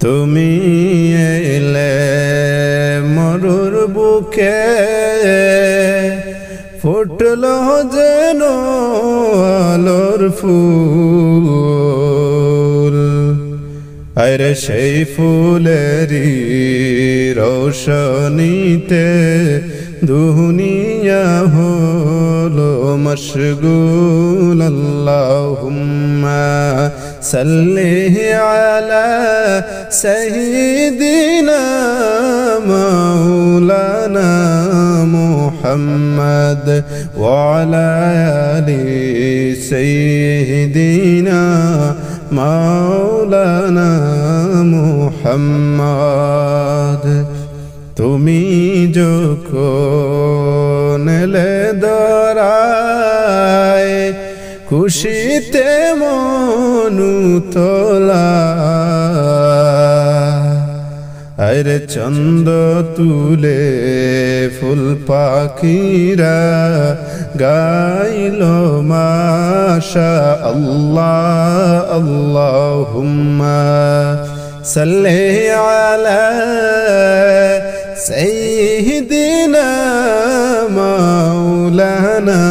তুমি এলে মরুর বুকে ফুটলো যেন আলোর ফুল আরে সেই ফুলেরই রোশনীতে দুনিয়া হলো মশগুল আল্লাহুম্মা সাল্লি আলা সাইয়্যিদিনা মাওলানা মুহাম্মদ ওয়া আলা আলি সাইয়্যিদিনা মাওলানা মুহাম্মদ তুমি যখন এলে দরায় খুশিতে মনু তোলা আরে চন্দ তুলে ফুল পাখিরা গাইল মাশা আল্লাহ আল্লাহুম্মা সাল্লি আলা সাইয়্যিদিনা মাওলানা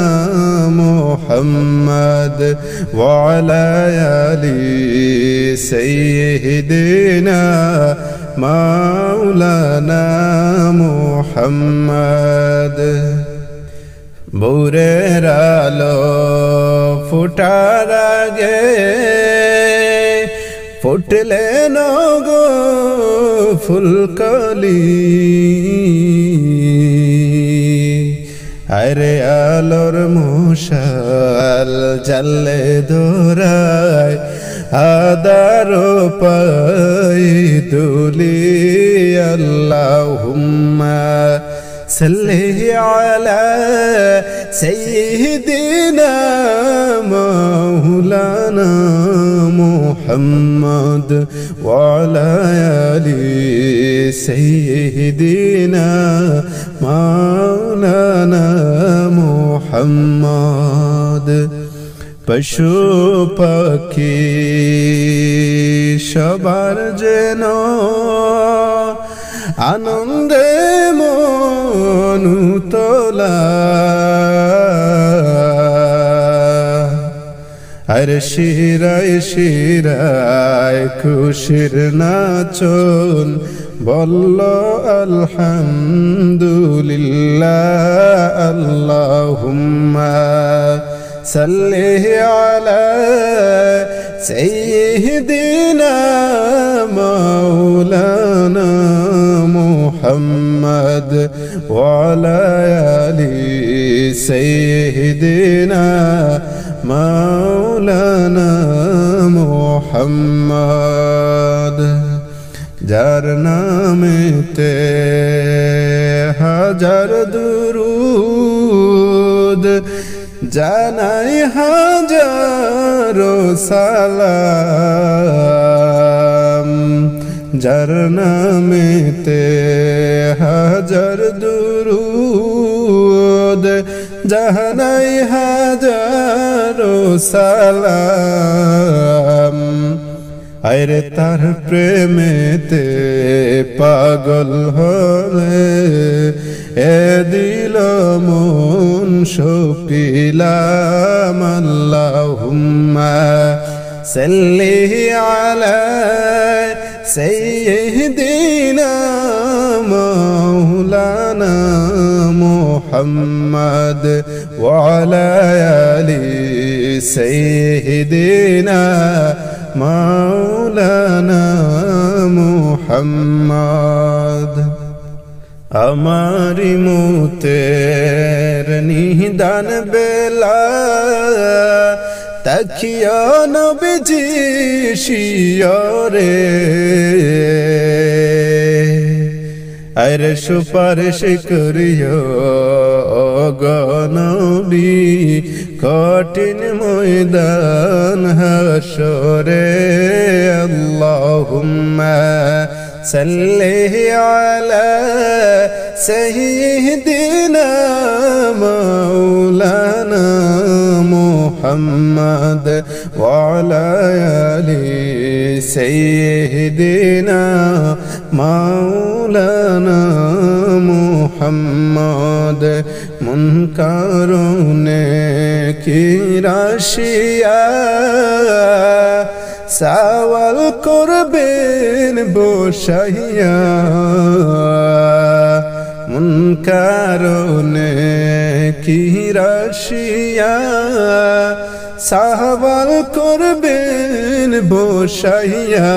মুহাম্মদ ওয়া আলা আলি সাইয়্যিদিনা মাওলানা মুহাম্মদ ভোরের আলো ফোটার আগে ফুটলেন গো ফুলকলি আরে আলোর মশাল জ্বালে ধরায় আদার পাই দুলি আল্লাহুম্মা সাল্লি আলা সাইয়্যিদিনা মাওলানা মুহাম্মদ ওয়া আলা আলি সাইয়্যিদিনা মাওলানা মুহাম্মদ পশু পাখি সবার যেন আনন্দে মনু তোলা আর শিরায় শিরায় খুশির নাচন বলল আলহামদুলিল্লাহ আল্লাহুম্মা সাল্লি আলা সাইয়্যিদিনা মাওলানা মুহাম্মদ ওয়া আলা আলি সাইয়্যিদিনা মাওলানা মুহাম্মদ যার নামেতে হাজার দুরুদ জানাই হাজারো সালাম যার নামেতে হাজার দুরুদ জানাই হাজারো সালাম আরে তার প্রেমেতে পাগল হলে এ দিল মন শোকিলাম আল্লাহুম্মা সাল্লি আলা সাইয়্যিদিনা মাওলানা মুহাম্মদ ওয়া আলা আলি সাইয়্যিদিনা মাওলানা মুহাম্মদ আমারি মুতের নিদান বেলা তাকিয়া নবীজি শিয়রে আর সুপারিশ করিও গনবী কঠিন ময়দান হাশরে আল্লাহুম্মা সাল্লি আলা সাইয়্যিদিনা মাওলানা মুহাম্মদ ওয়া আলা আলি سيدنا مولانا محمد মুনকারুনে কি রাশিয়া সওয়াল করবেন বসাইয়া মুনকারুনে কি রাশিয়া সওয়াল করবেন বসাইয়া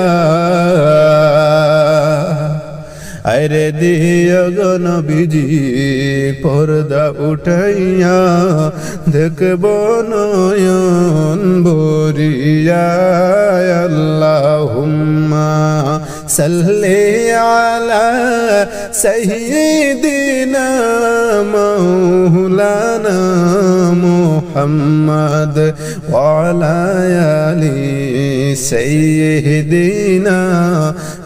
আরে দিও গো নবীজি পর্দা উঠাইয়া দেখব নয়ন ভরিয়া আল্লাহুম্মা সাল্লি আলা সাইয়্যিদিনা মাওলানা মুহাম্মদ ওয়া আলা আলি সাইয়্যিদিনা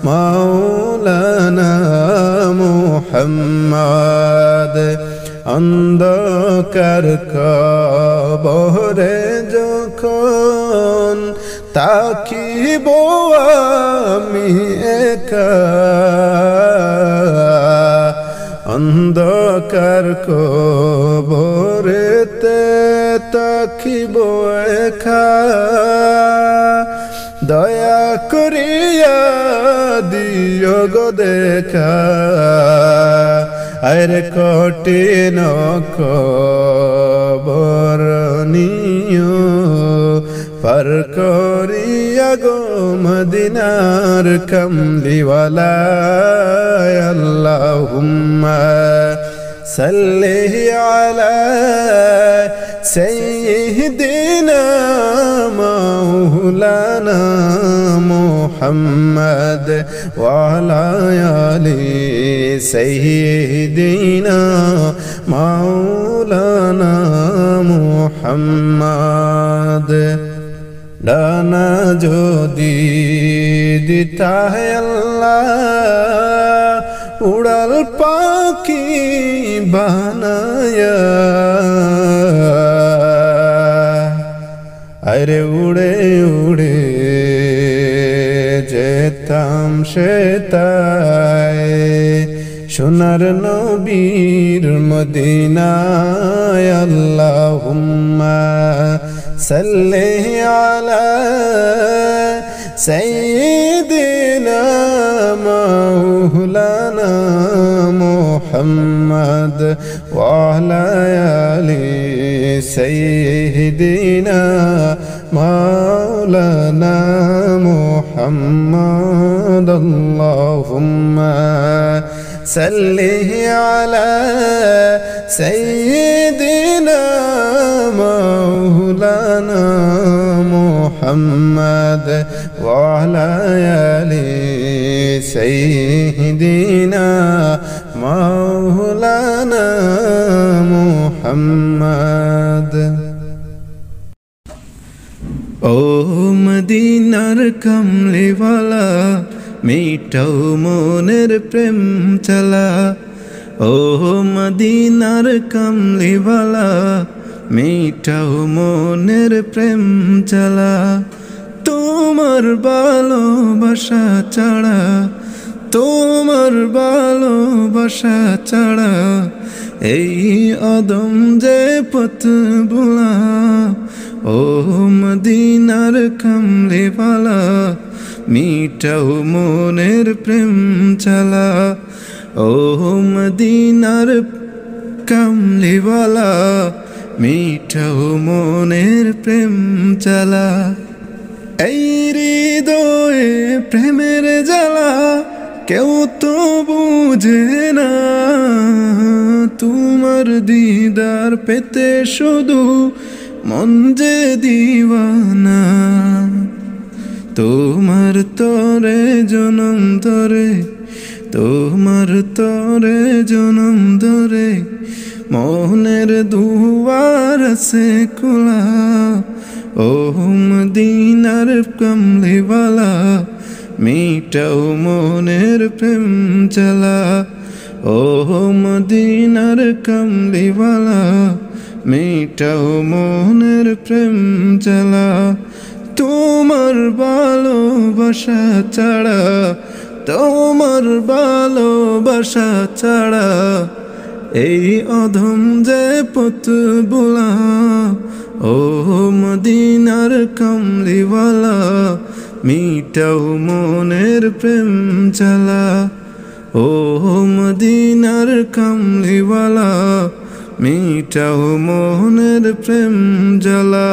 মাওলানা মুহাম্মদ অন্ধকার কবরে যখন তাকিব আমি একা অন্ধকার কবরেতে তাকিব একা দয়া করিয়া দিও গো দেখা আর কঠিন কবর নিও পার করিয়া গো মদিনার কমলিওয়ালা আল্লাহুম্মা সাল্লি আলা সাইয়্যিদিনা মাওলানা মুহাম্মদ ওয়া আলা আলি সাইয়্যিদিনা মাওলানা মুহাম্মদ ডানা যদি দিতা হে আল্লাহ উড়াল পাখি বানায়া আরে উড়ে উড়ে যেতাম সেতায় সোনার নবীর মদিনায় আল্লাহুম্মা সাল্লি আলা সাইয়্যিদিনা মাওলানা মুহাম্মদ ওয়া আলা আলি সাইয়্যিদিনা মাওলানা মুহাম্মদ আল্লাহুম্মা সাল্লি আলা সাইয়্যিদিনা মাওলানা মুহাম্মদ ওয়া আলা আলি সাইয়্যিদিনা মাওলানা মুহাম্মদ ও মদিনার কমলিওয়ালা মিটাও মনের প্রেম চালা ও মদিনার কমলিওয়ালা মিটাও মনের প্রেম চালা তোমার ভালোবাসা ছাড়া তোমার ভালোবাসা ছাড়া এই অদম যে পথ ভোলা ও মদিনার কমলিওয়ালা মিটাও মনের প্রেম চালা ও মদিনার কমলিওয়ালা মিটাও মনের প্রেম চালা এই হৃদয়ে প্রেমের জ্বালা কেউ তো বুঝে না তোমার দিদার পেতে শুধু মন যে দিওয়ানা তোমার তরে জনম ধরে তোমার তরে জনম ধরে মনের দুয়ার সে খোলা ও মদিনার কমলিওয়ালা মিটাও মনের প্রেম চালা ও মদিনার কমলিওয়ালা মিটাও মনের প্রেম চালা তোমার ভালোবাসা ছাড়া, তোমার ভালোবাসা ছাড়া এই অধম যে পথ বোলা। ও মদিনার কামলিওয়ালা, মিটাও মনের প্রেম জ্বালা। ও মদিনার কামলিওয়ালা, মিটাও মনের প্রেম জ্বালা।